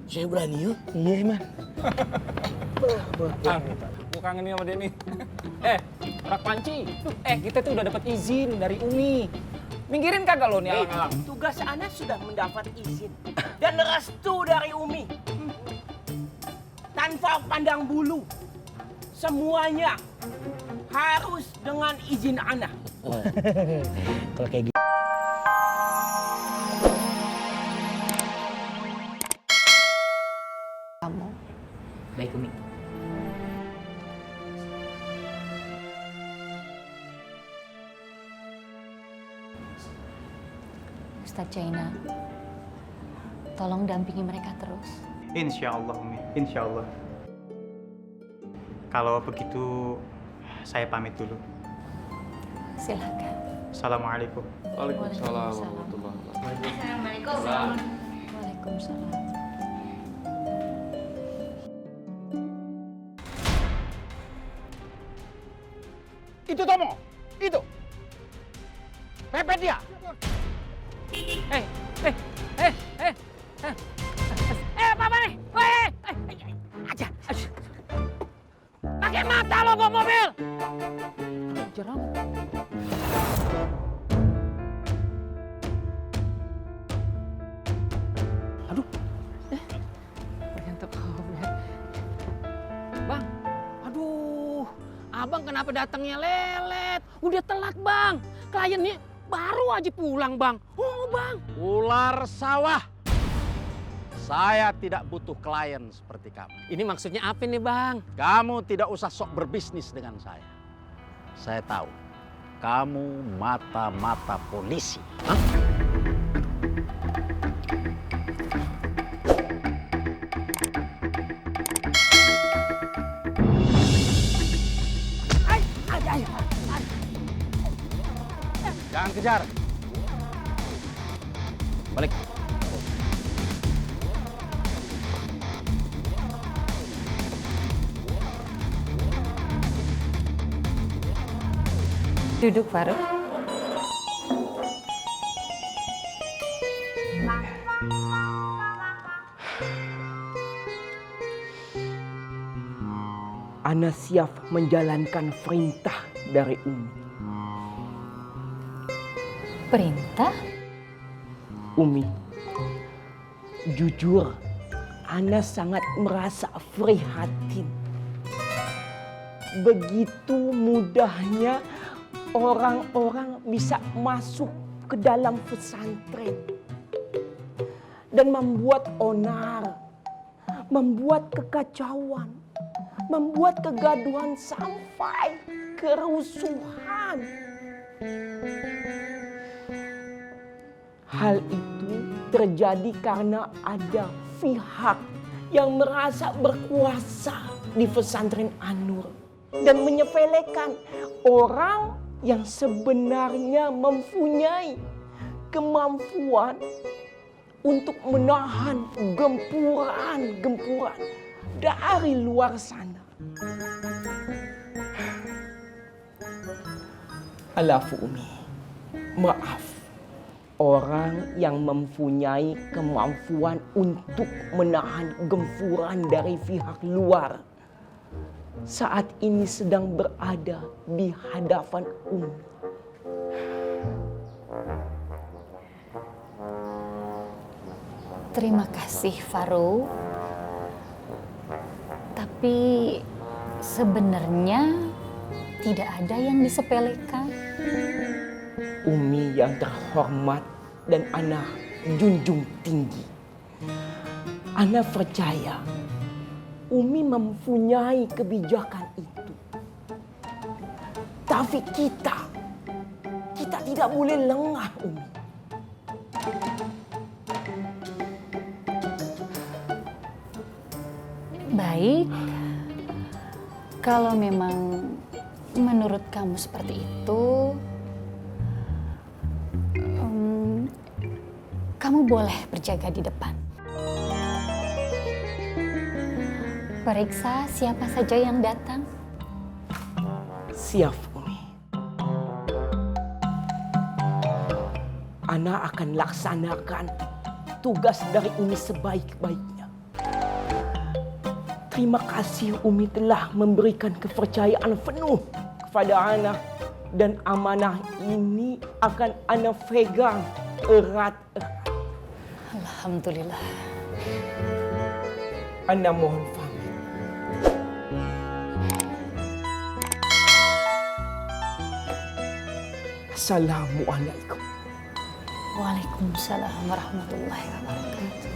Saya berani yuk. Iya, Man. Gue kangen nih sama Denny. Rak Panci. Kita tuh udah dapat izin dari Umi. Minggirin kagak lo nih alang-alang? Tugas anak sudah mendapat izin dan restu dari Umi. Tanpa pandang bulu. Semuanya harus dengan izin anak. Kalau kayak gitu. Kamu. Baik, Umi. Ustadz Jaina, tolong dampingi mereka terus. Insya Allah, Umi. Insya Allah. Kalau begitu, saya pamit dulu. Silakan. Assalamualaikum. Waalaikumsalam warahmatullahi wabarakatuh. Waalaikumsalam. Itu Tomo! Itu! Pepet dia! Apa nih? Aja. Pakai mata lo bawa mobil. Jeram. Aduh. Ternyata Komet. Bang. Aduh. Abang kenapa datangnya lelet? Udah telat, Bang. Kliennya baru aja pulang, Bang. Oh, Bang. Ular sawah. Saya tidak butuh klien seperti kamu. Ini maksudnya apa nih, Bang? Kamu tidak usah sok berbisnis dengan saya. Saya tahu, kamu mata-mata polisi. Hah? Jangan kejar. Balik. Duduk, Faruk. Ana siap menjalankan perintah dari Umi. Perintah? Umi, jujur, Ana sangat merasa prihatin. Begitu mudahnya orang-orang bisa masuk ke dalam pesantren dan membuat onar, membuat kekacauan, membuat kegaduhan sampai kerusuhan. Hal itu terjadi karena ada pihak yang merasa berkuasa di pesantren An-Nur dan menyepelekan orang yang sebenarnya mempunyai kemampuan untuk menahan gempuran-gempuran dari luar sana. Alafu Umi, maaf. Orang yang mempunyai kemampuan untuk menahan gempuran dari pihak luar saat ini sedang berada di hadapan Umi. Terima kasih, Faruk. Tapi sebenarnya tidak ada yang disepelekan. Umi yang terhormat dan Ana junjung tinggi. Ana percaya Umi mempunyai kebijakan itu. Tapi kita tidak boleh lengah, Umi. Baik, kalau memang menurut kamu seperti itu, kamu boleh berjaga di depan. Periksa siapa saja yang datang. Siap, Umi. Ana akan laksanakan tugas dari Umi sebaik-baiknya. Terima kasih Umi telah memberikan kepercayaan penuh kepada Ana. Dan amanah ini akan Ana pegang erat. Alhamdulillah. Ana mohon pamit. Assalamualaikum. Waalaikumsalam warahmatullahi wabarakatuh.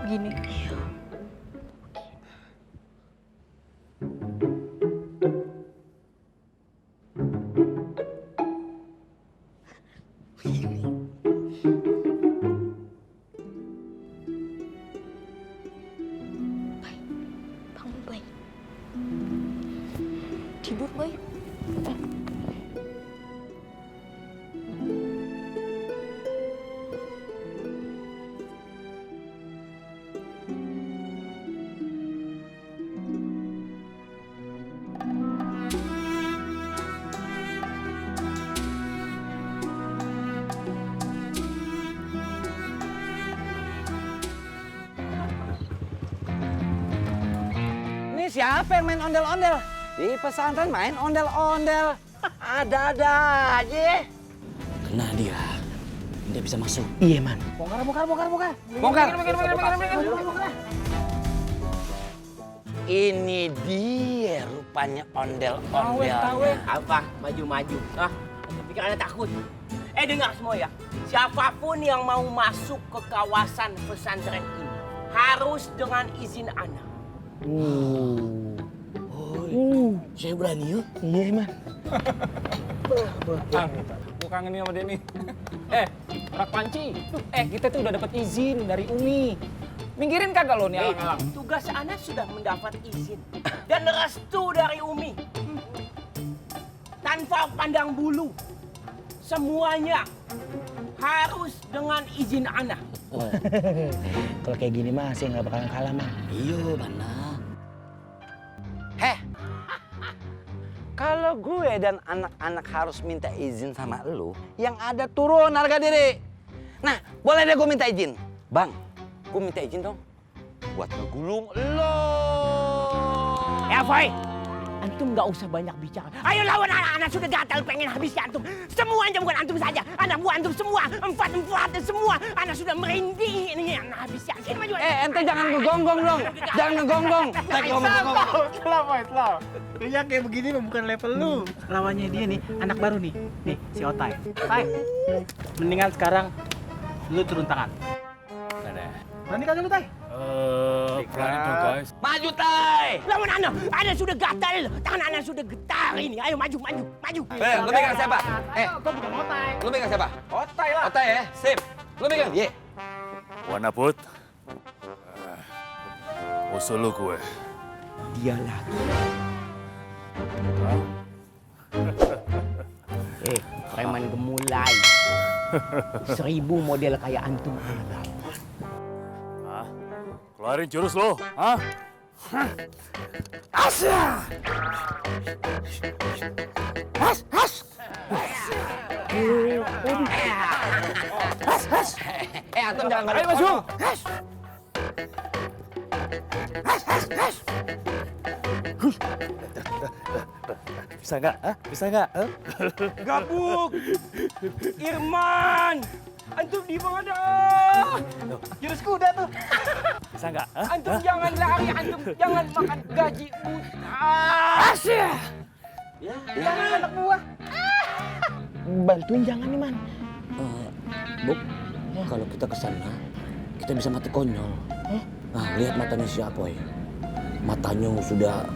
Gini. Bangun, Boy. Tidur, Boy. Ini siapa yang main ondel-ondel? Di pesantren main ondel-ondel. Ada-ada aja. Kena dia. Dia bisa masuk. Iya, Man. Bongkar. Ini dia rupanya ondel-ondel. Apa? Maju-maju. Ah, pikir Anda takut. Dengar semua ya. Siapapun yang mau masuk ke kawasan pesantren ini harus dengan izin Ana. Saya berani yuk. Iya, Man. Gue kangen nih sama Denny. Rak Panci. Kita tuh udah dapat izin dari Umi. Minggirin kagak lo nih alang-alang? Tugas Ana sudah mendapat izin dan restu dari Umi. Tanpa pandang bulu. Semuanya harus dengan izin Ana. Kalau kayak gini mah saya nggak bakalan kalah, Man. Iya, mana? Kalau gue dan anak-anak harus minta izin sama lu, yang ada turun harga diri. Nah, boleh deh gue minta izin. Bang, gue minta izin dong buat ngegulung lo. Boy, antum nggak usah banyak bicara. Ayo lawan anak sudah gatal pengen habis antum. Semuanya bukan antum saja. Anak buah antum semua, empat semua. Anak sudah merinding ini anak habis antum. Maju. Ente jangan ngegonggong dong. Jangan ngegonggong. Islam. Kayaknya kayak begini mah bukan level lu. Lawannya dia nih, anak baru nih. Nih, si Otai. Otai, mendingan sekarang lu turun tangan. Berani kagak lu, Tai? Berani dong guys. Maju, Tai. Lawan Ana sudah gatal. Tangan Ana sudah getar ini. Ayo maju. Lu pegang siapa? Gua bukan Otai. Lu pegang siapa? Otai lah. Otai ya, sip. Lu pegang, ye. Wana Put, musuh lu gue. Dia lagi. Preman gemulai. 1000 model kayak antum. Hah? Keluarin jurus lu, hah? Antum jangan ngadu. Ayo masuk. Bisa nggak? Hah? Bisa nggak? Hah? Gabuk. Irman. Antum di mana? Jurus kuda tuh. Bisa nggak? Hah? Antum jangan lari, antum jangan makan gaji buta. Jangan anak buah. Bantuin jangan nih, Man. Buk, kalau kita ke sana, kita bisa mati konyol. Nah, lihat matanya si Apoy. Matanya sudah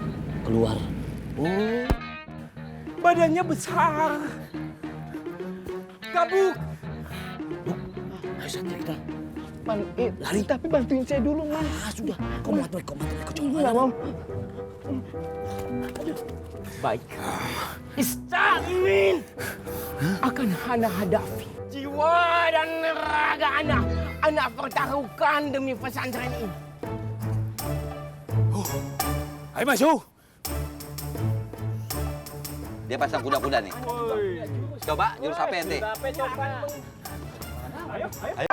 keluar. Badannya besar. Gabuk. Ayo Satria kita. Man, lari. Tapi bantuin saya dulu, Man. Sudah. Kau mati, kau Nggak mau. Baik. Istamin. Akan Ana hadapi. Jiwa dan raga Ana pertaruhkan demi pesantren ini. Ayo maju. Dia pasang kuda-kuda nih. Coba jurus apa ente? Ayo.